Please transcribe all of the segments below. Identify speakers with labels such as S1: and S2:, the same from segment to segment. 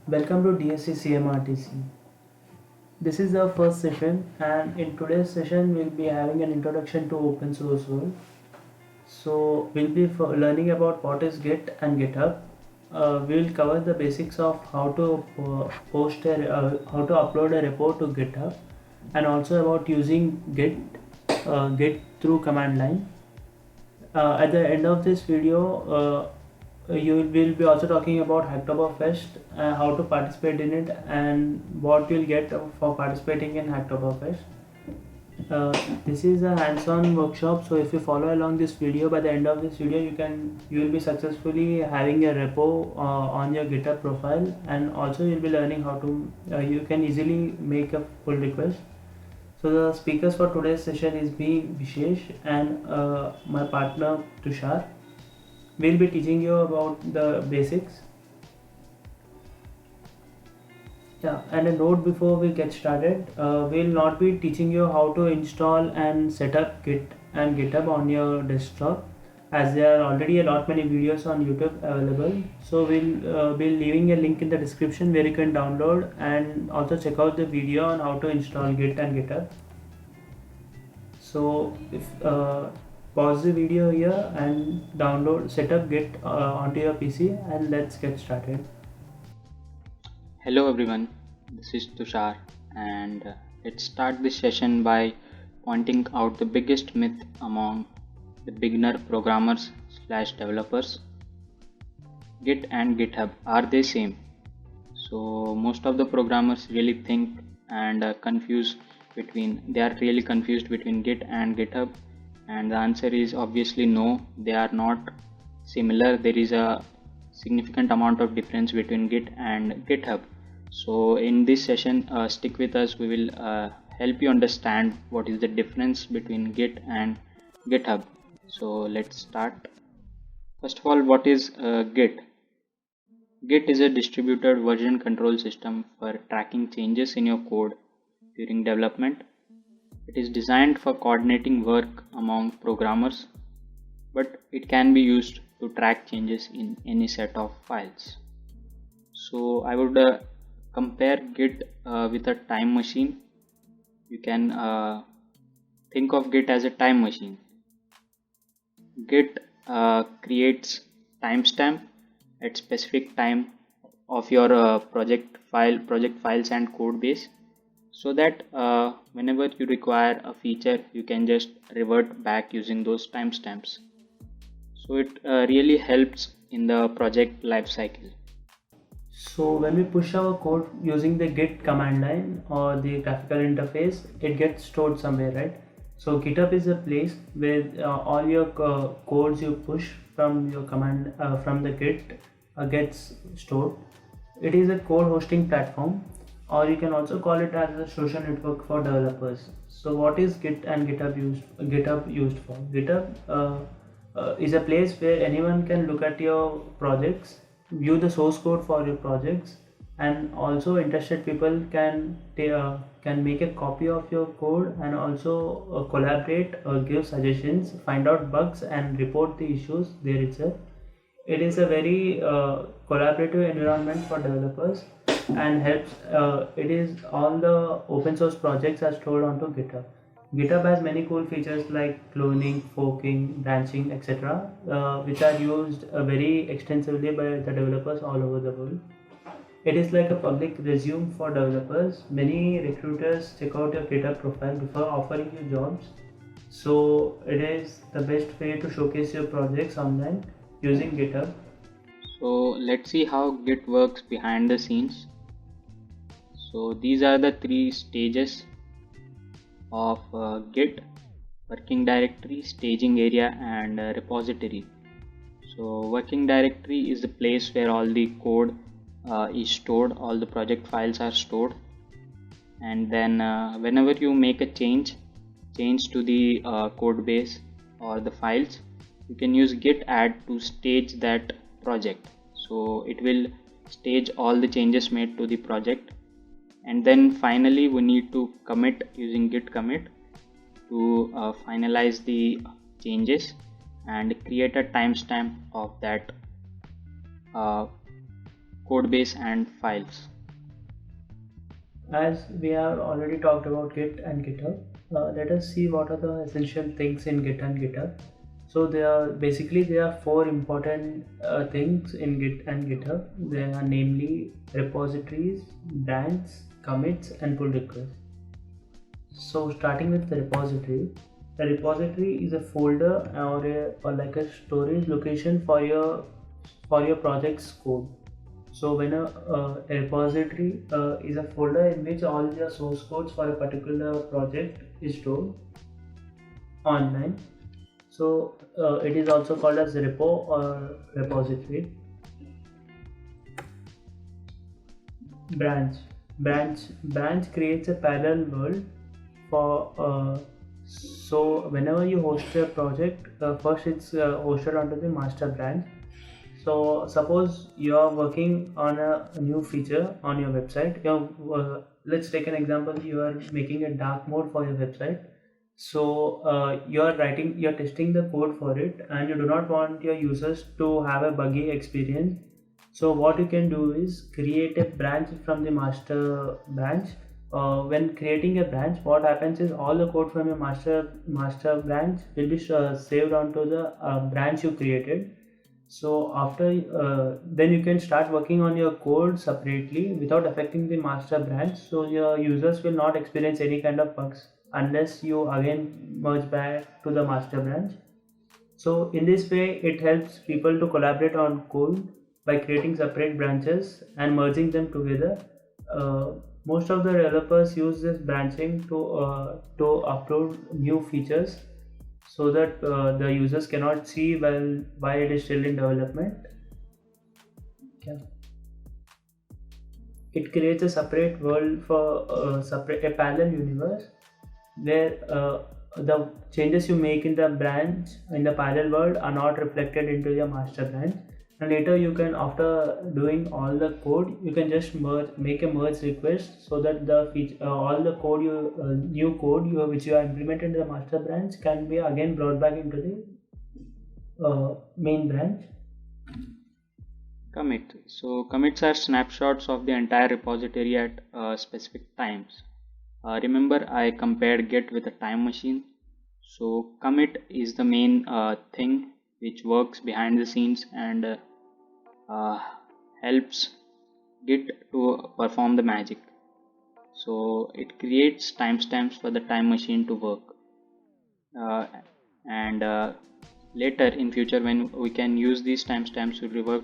S1: Welcome to DSC CMRTC. This is the first session, and in today's session, we'll be having an introduction to open source world. So, we'll be learning about what is Git and GitHub. We'll cover the basics of how to how to upload a repo to GitHub, and also about using Git through command line. At the end of this video, you will be also talking about Hacktoberfest, how to participate in it, and what you'll get for participating in Hacktoberfest. This is a hands-on workshop, so if you follow along this video, by the end of this video, you will be successfully having a repo on your GitHub profile, and also you'll be learning how to you can easily make a pull request. So the speakers for today's session is me, Vishesh, and my partner Tushar. We'll be teaching you about the basics. Yeah, and a note before we get started, we'll not be teaching you how to install and set up Git and GitHub on your desktop, as there are already a lot many videos on YouTube available. So we'll be leaving a link in the description where you can download and also check out the video on how to install Git and GitHub. So if pause the video here and download, set up Git onto your PC, and let's get started.
S2: Hello everyone, this is Tushar, and let's start this session by pointing out the biggest myth among the beginner programmers / developers. Git and GitHub, are they same? So most of the programmers really think and they are really confused between Git and GitHub, and the answer is obviously no, they are not similar. There is a significant amount of difference between Git and GitHub. So in this session, stick with us. We will help you understand what is the difference between Git and GitHub. So let's start. First of all, what is Git? Git is a distributed version control system for tracking changes in your code during development. It is designed for coordinating work among programmers, but it can be used to track changes in any set of files. So I would compare Git with a time machine. You can think of Git as a time machine. Git creates timestamp at specific time of your project files and code base, so that whenever you require a feature, you can just revert back using those timestamps. So it really helps in the project lifecycle.
S1: So when we push our code using the Git command line or the graphical interface, it gets stored somewhere, right? So GitHub is a place where all your codes you push from your command from the Git gets stored. It is a code hosting platform, or you can also call it as a social network for developers. So what is Git and GitHub used for? GitHub is a place where anyone can look at your projects, view the source code for your projects, and also interested people can make a copy of your code, and also collaborate or give suggestions, find out bugs, and report the issues there itself. It is a very collaborative environment for developers, and helps it is all the open source projects are stored onto GitHub. GitHub has many cool features like cloning, forking, branching, etc., which are used very extensively by the developers all over the world. It is like a public resume for developers. Many recruiters check out your GitHub profile before offering you jobs. So it is the best way to showcase your projects online using GitHub.
S2: So let's see how Git works behind the scenes. So these are the three stages of Git: working directory, staging area, and repository. So working directory is the place where all the code is stored, all the project files are stored, and then whenever you make a change to the code base or the files, you can use git add to stage that project. So it will stage all the changes made to the project, and then finally we need to commit using git commit to finalize the changes and create a timestamp of that code base and files.
S1: As we have already talked about Git and GitHub, let us see what are the essential things in Git and GitHub. So there are four important things in Git and GitHub. They are namely repositories, branches, commits, and pull requests. So starting with the repository is a folder or like a storage location for your project's code. So when a repository is a folder in which all the source codes for a particular project is stored online. So it is also called as repo or repository. Branch creates a parallel world for so whenever you host a project, first it's hosted onto the master branch. So suppose you are working on a new feature on your website. Let's take an example. You are making a dark mode for your website. So you're testing the code for it, and you do not want your users to have a buggy experience. So what you can do is create a branch from the master branch. When creating a branch, what happens is all the code from your master branch will be saved onto the branch you created. So after then you can start working on your code separately without affecting the master branch. So your users will not experience any kind of bugs unless you again merge back to the master branch. So in this way, it helps people to collaborate on code by creating separate branches and merging them together. Most of the developers use this branching to upload new features so that the users cannot see why it is still in development. Yeah. It creates a separate world for a parallel universe where the changes you make in the branch in the parallel world are not reflected into your master branch, and later you can, after doing all the code, you can just make a merge request so that the feature all the code new code which you have implemented in the master branch can be again brought back into the main branch.
S2: Commit. So commits are snapshots of the entire repository at specific times. Remember, I compared Git with a time machine. So commit is the main thing which works behind the scenes and helps Git to perform the magic. So it creates timestamps for the time machine to work. And later in future, when we can use these timestamps to revert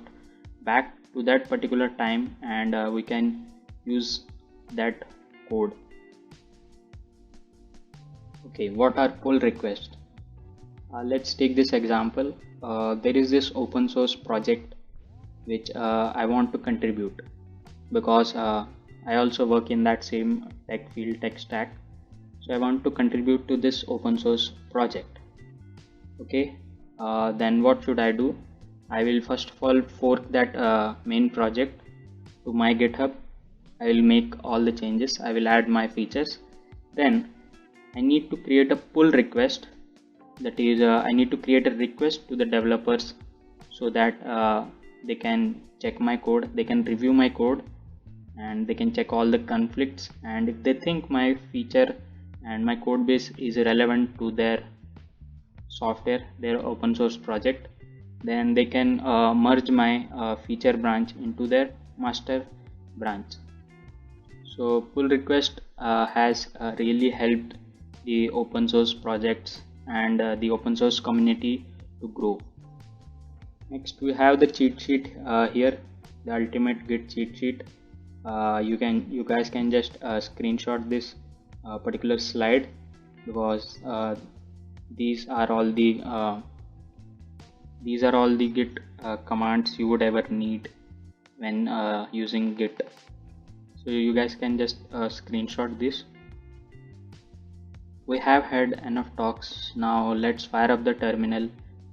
S2: back to that particular time, and we can use that code. Okay, what are pull requests? Let's take this example. There is this open source project which I want to contribute because I also work in that same tech field, tech stack. So I want to contribute to this open source project. Okay, then what should I do? I will first of all fork that main project to my GitHub. I will make all the changes. I will add my features. Then I need to create a pull request. That is, I need to create a request to the developers so that they can check my code, they can review my code, and they can check all the conflicts. And if they think my feature and my code base is relevant to their software, their open source project, then they can merge my feature branch into their master branch. So pull request has really helped the open source projects and the open source community to grow. Next we have the cheat sheet here, the ultimate Git cheat sheet. You guys can just screenshot this particular slide because these are all the Git commands you would ever need when using Git. So you guys can just screenshot this. We have had enough talks. Now let's fire up the terminal,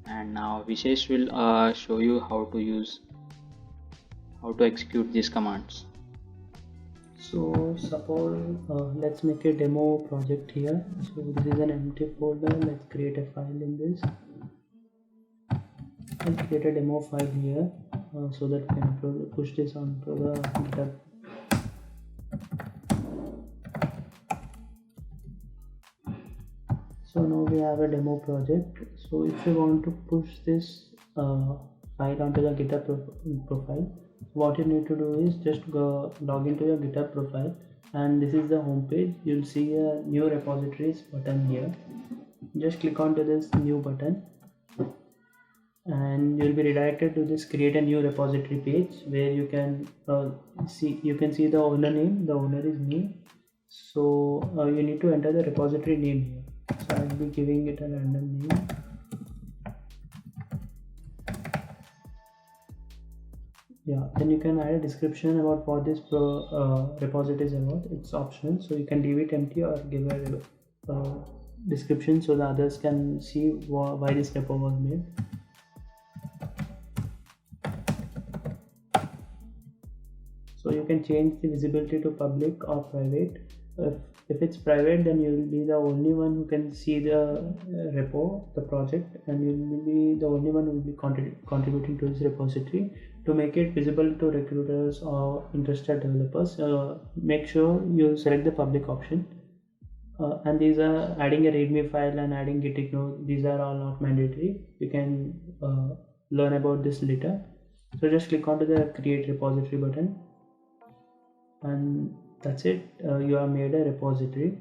S2: and now Vishesh will show you how to execute these commands.
S1: So suppose let's make a demo project here. So this is an empty folder. Let's create a file in this. Let's create a demo file here. so that we can push this onto the GitHub. So now we have a demo project. So if you want to push this file onto the GitHub profile, what you need to do is just go log into your GitHub profile, and this is the home page. You'll see a new repositories button here. Just click onto this new button and you'll be redirected to this create a new repository page where you can see the owner name. The owner is me, so you need to enter the repository name here. So I'll be giving it a random name. Yeah, then you can add a description about what this repository is about. It's optional, so you can leave it empty or give a description so the others can see why this repo was made. So you can change the visibility to public or private. If it's private, then you will be the only one who can see the repo, the project, and you will be the only one who will be contributing to this repository. To make it visible to recruiters or interested developers, make sure you select the public option. And these are adding a readme file and adding git ignore. These are all not mandatory. You can learn about this later. So just click onto the create repository button, and that's it. You have made a repository.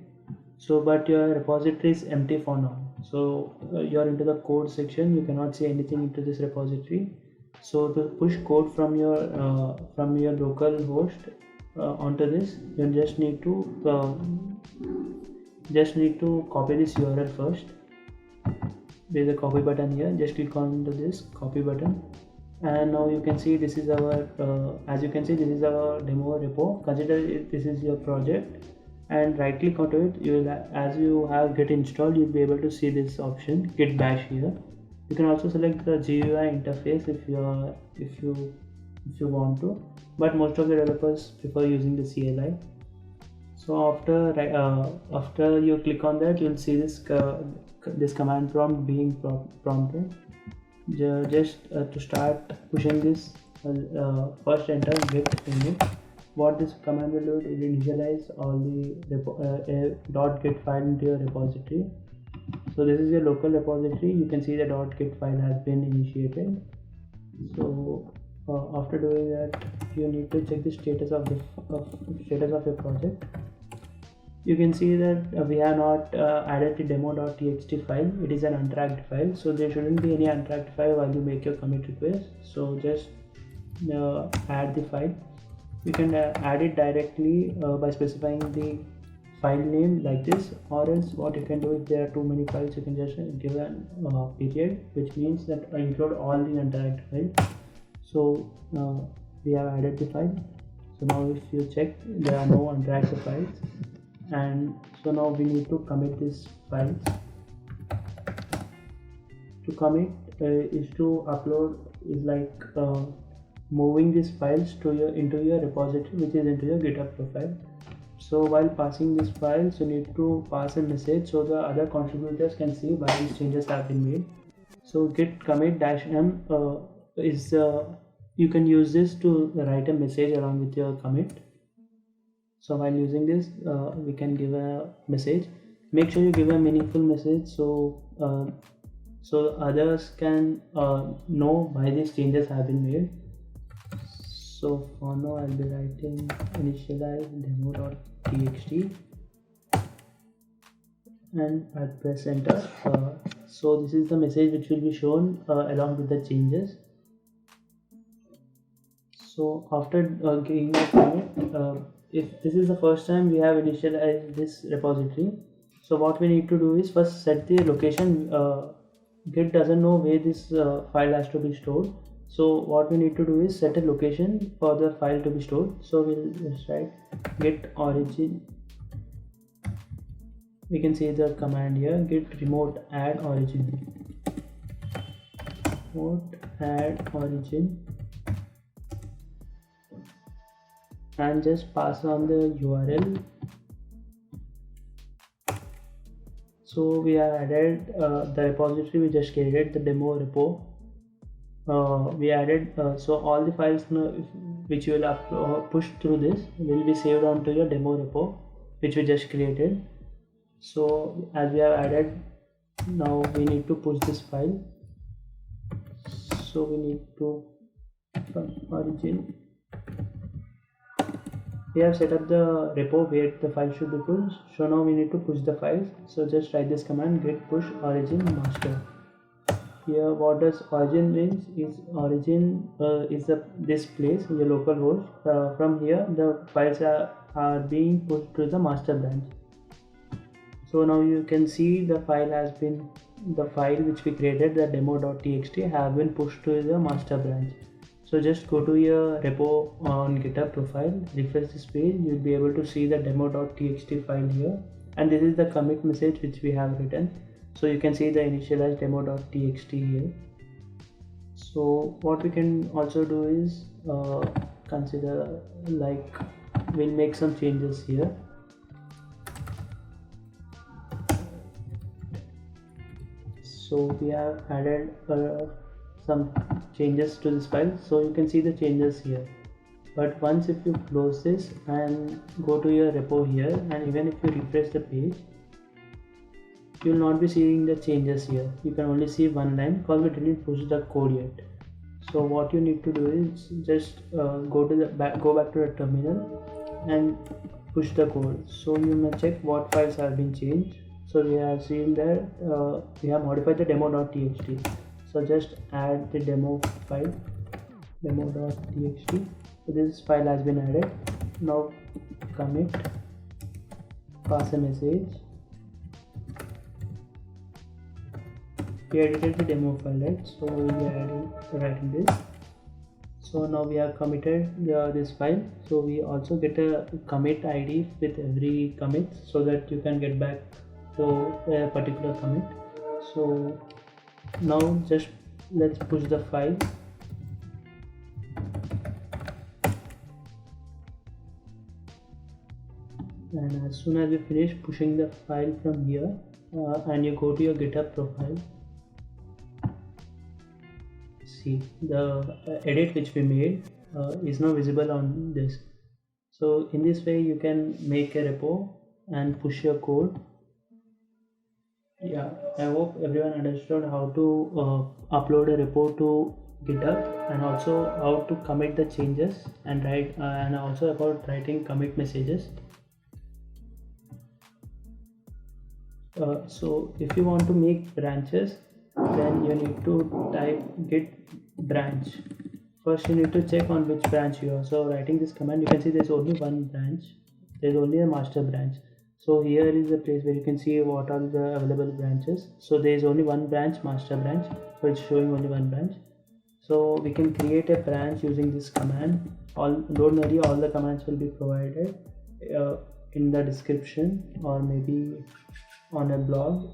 S1: So but your repository is empty for now, so you're into the code section. You cannot see anything into this repository. So to push code from your local host onto this, you just need to copy this URL first. There's a copy button here. Just click on this copy button, and now you can see this is our as you can see, this is our demo repo. Consider this is your project, and right click onto it. You will, as you have git installed, you'll be able to see this option git bash here. You can also select the GUI interface if you want to, but most of the developers prefer using the CLI. So after you click on that, you'll see this command prompt being prompted. Just to start pushing this, first enter git init. What this command will do is initialize all the .git file into your repository. So this is your local repository. You can see the .git file has been initiated. So after doing that, you need to check the status of your project. You can see that we have not added the demo.txt file. It is an untracked file, so there shouldn't be any untracked file while you make your commit request. So just add the file. You can add it directly by specifying the file name like this, or else what you can do, if there are too many files, you can just give a period, which means that include all the untracked files. So we have added the file. So now if you check, there are no untracked files, and so now we need to commit these files. To commit is to upload, is like moving these files into your repository, which is into your GitHub profile. So while passing these files, you need to pass a message so the other contributors can see why these changes have been made. So git commit -m is you can use this to write a message along with your commit. So while using this, we can give a message. Make sure you give a meaningful message so others can know why these changes have been made. So for now, I'll be writing initialize demo.txt and I'll press enter. So this is the message which will be shown along with the changes. So after giving a commit, if this is the first time we have initialized this repository, so what we need to do is first set the location. Git doesn't know where this file has to be stored. So what we need to do is set a location for the file to be stored. So we'll just write git origin. We can see the command here, git remote add origin. Remote add origin, and just pass on the URL. So we have added the repository we just created, the demo repo. we added so all the files which you will push through this will be saved onto your demo repo which we just created. So as we have added, now we need to push this file. So we need to, from origin, we have set up the repo where the file should be pushed. So now we need to push the files. So just write this command, git push origin master. Here what does origin means is origin is this place, your local host. From here the files are being pushed to the master branch. So now you can see the file which we created, the demo.txt, have been pushed to the master branch. So just go to your repo on GitHub profile, refresh this page, you'll be able to see the demo.txt file here, and this is the commit message which we have written. So you can see the initialized demo.txt here. So what we can also do is consider, like, we'll make some changes here. So we have added some changes to this file, so you can see the changes here. But once if you close this and go to your repo here, and even if you refresh the page, you will not be seeing the changes here. You can only see one line because we didn't push the code yet. So what you need to do is just go back to the terminal and push the code. So you may check what files have been changed. So we have seen that we have modified the demo.txt. So just add the demo file, demo.txt. So this file has been added. Now commit, pass a message. We edited the demo file, right? So we will be writing this. So now we have committed this file. So we also get a commit ID with every commit so that you can get back to a particular commit. So now just let's push the file. And as soon as you finish pushing the file from here and you go to your GitHub profile, see the edit which we made is now visible on this. So in this way you can make a repo and push your code. Yeah, I hope everyone understood how to upload a repo to GitHub, and also how to commit the changes and write and also about writing commit messages. So if you want to make branches, then you need to type git branch. First you need to check on which branch you are. So writing this command, you can see there's only one branch, there's only a master branch. So here is the place where you can see what are the available branches. So there is only one branch, master branch, so it's showing only one branch. So we can create a branch using this command. Don't worry, all the commands will be provided in the description or maybe on a blog.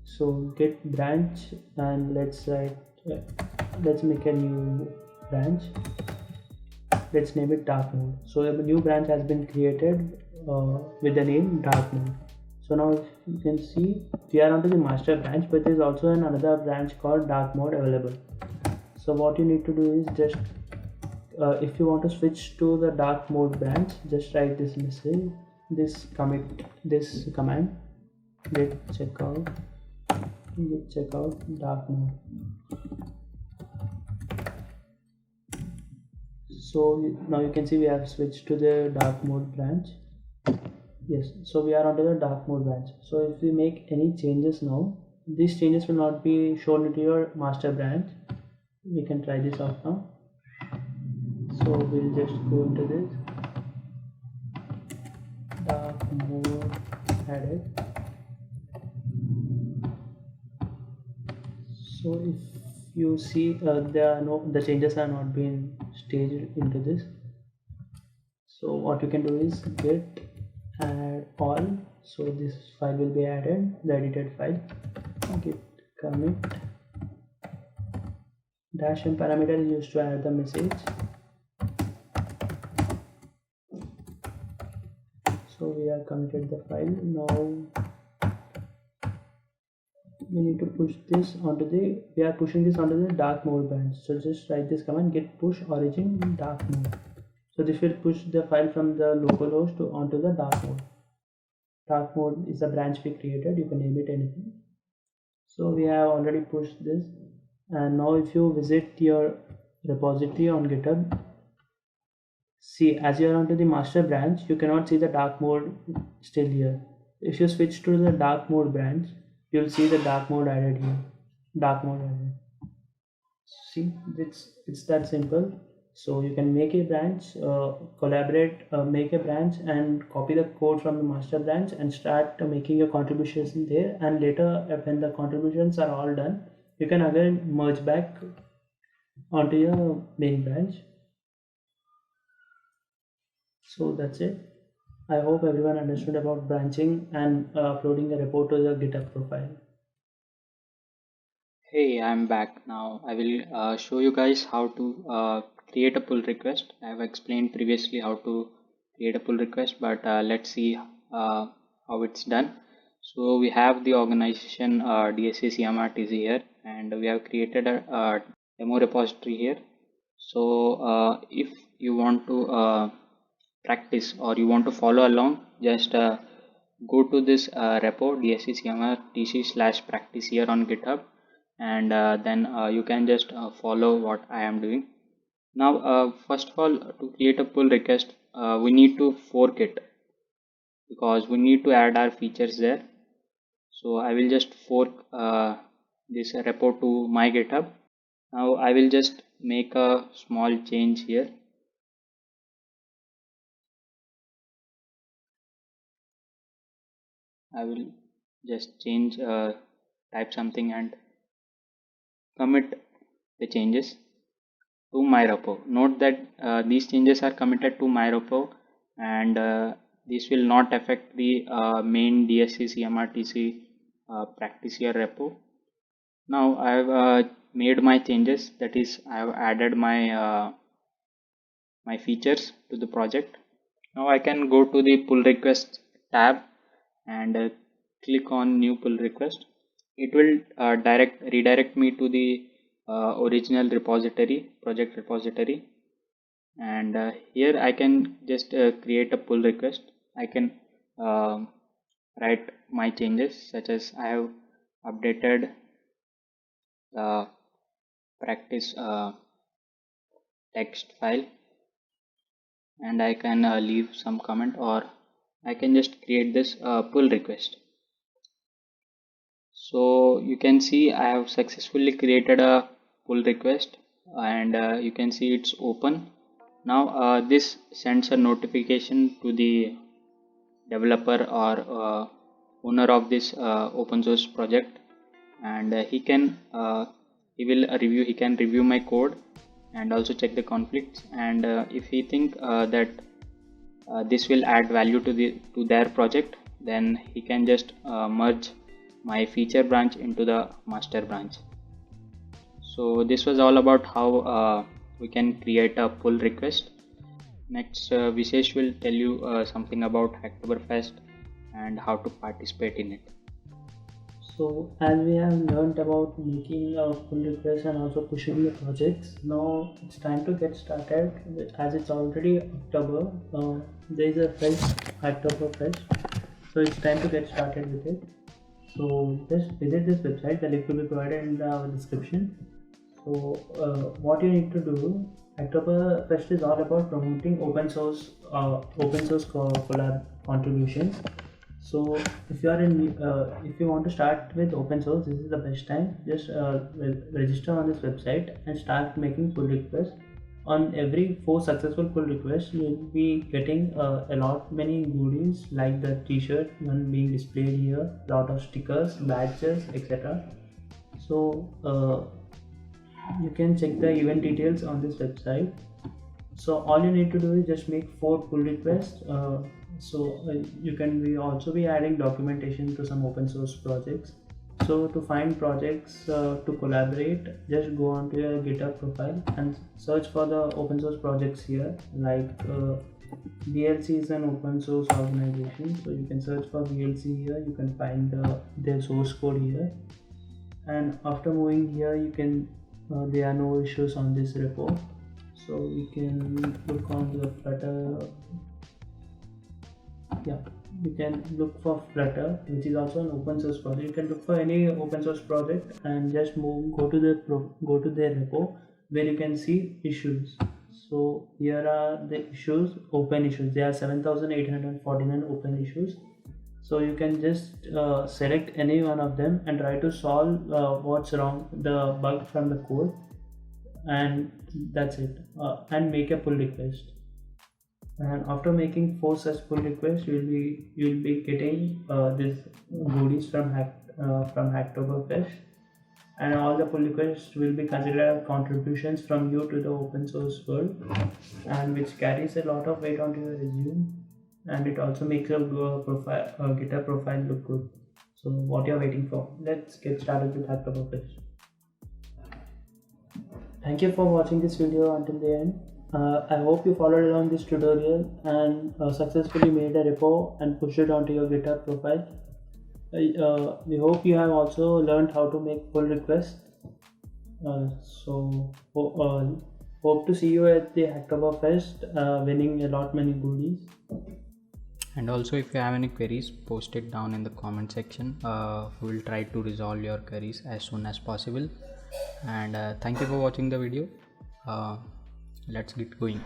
S1: So git branch, and let's make a new branch. Let's name it dark mode. So a new branch has been created with the name dark mode. So now you can see we are onto the master branch, but there is also another branch called dark mode available. So what you need to do is just if you want to switch to the dark mode branch, just write this message, this command, git checkout dark mode. So now you can see we have switched to the dark mode branch. Yes, so we are onto the dark mode branch. So if we make any changes now, these changes will not be shown into your master branch. We can try this out now. So we'll just go into this dark mode added. So if you see the changes are not being staged into this. So what you can do is git add all. So this file will be added, the edited file, git commit -m parameter is used to add the message. So we have committed the file. Now we need to push this onto the, we are pushing this onto the dark mode branch. So just write this command, git push origin dark mode. So this will push the file from the localhost to onto the dark mode. Dark mode is the branch we created, you can name it anything. So we have already pushed this, and now if you visit your repository on GitHub, see, as you are onto the master branch, you cannot see the dark mode still here. If you switch to the dark mode branch, you'll see the dark mode added here. Dark mode added. See, it's that simple. So you can make a branch, make a branch and copy the code from the master branch and start making your contributions in there. And later, when the contributions are all done, you can again merge back onto your main branch. So that's it. I hope everyone understood about branching and uploading a repo to the GitHub profile.
S2: Hey, I'm back now. I will show you guys how to create a pull request. I have explained previously how to create a pull request, but let's see how it's done. So we have the organization DSC CMRTC here, and we have created a demo repository here. So if you want to practice or you want to follow along, just go to this repo DSC CMRTC / practice here on GitHub, and then you can just follow what I am doing. Now first of all, to create a pull request, we need to fork it because we need to add our features there. So I will just fork this repo to my GitHub. Now I will just make a small change here. I will just change, type something and commit the changes to my repo. Note that these changes are committed to my repo, and this will not affect the main DSC CMRTC practice here repo. Now I have made my changes, that is I have added my my features to the project. Now I can go to the pull request tab and click on new pull request. It will redirect me to the original repository, project repository, and here I can just create a pull request. I can write my changes, such as I have updated the practice text file, and I can leave some comment, or I can just create this pull request. So you can see I have successfully created a pull request, and you can see it's open. Now this sends a notification to the developer or owner of this open source project, and he can review my code and also check the conflicts, and if he think that this will add value to their project, then he can just merge my feature branch into the master branch. So this was all about how we can create a pull request. Next, Vishesh will tell you something about Hacktoberfest and how to participate in it.
S1: So as we have learned about making a pull request and also pushing the projects, now it's time to get started. As it's already October, there is a fresh Hacktoberfest, so it's time to get started with it. So just visit this website, the link will be provided in the description. So what you need to do, Hacktoberfest is all about promoting open source collab contributions. So if you are in if you want to start with open source, this is the best time. Just register on this website and start making pull requests. On every 4 successful pull requests, you will be getting a lot many goodies like the t-shirt one being displayed here, lot of stickers, badges, etc. So you can check the event details on this website. So all you need to do is just make 4 pull requests. You can also be adding documentation to some open source projects. So to find projects to collaborate, just go onto your GitHub profile and search for the open source projects here. Like VLC is an open source organization, so you can search for VLC here. You can find their source code here. And after moving here, you can there are no issues on this repo, so we can look on the Flutter. Yeah, you can look for Flutter, which is also an open source project. You can look for any open source project and just go to their repo, where you can see issues. So here are the issues, open issues. There are 7,849 open issues. So you can just select any one of them and try to solve what's wrong, the bug from the code, and that's it. And make a pull request. And after making 4 such pull requests, you'll be getting this goodies from Hacktoberfest, and all the pull requests will be considered as contributions from you to the open source world, and which carries a lot of weight onto your resume, and it also makes your GitHub profile look good. So what you're waiting for? Let's get started with Hacktoberfest. Thank you for watching this video until the end. I hope you followed along this tutorial and successfully made a repo and pushed it onto your GitHub profile. We hope you have also learned how to make pull requests. Hope to see you at the Hacktoberfest, winning a lot many goodies.
S2: And also, if you have any queries, post it down in the comment section. We will try to resolve your queries as soon as possible. And thank you for watching the video. Let's get going.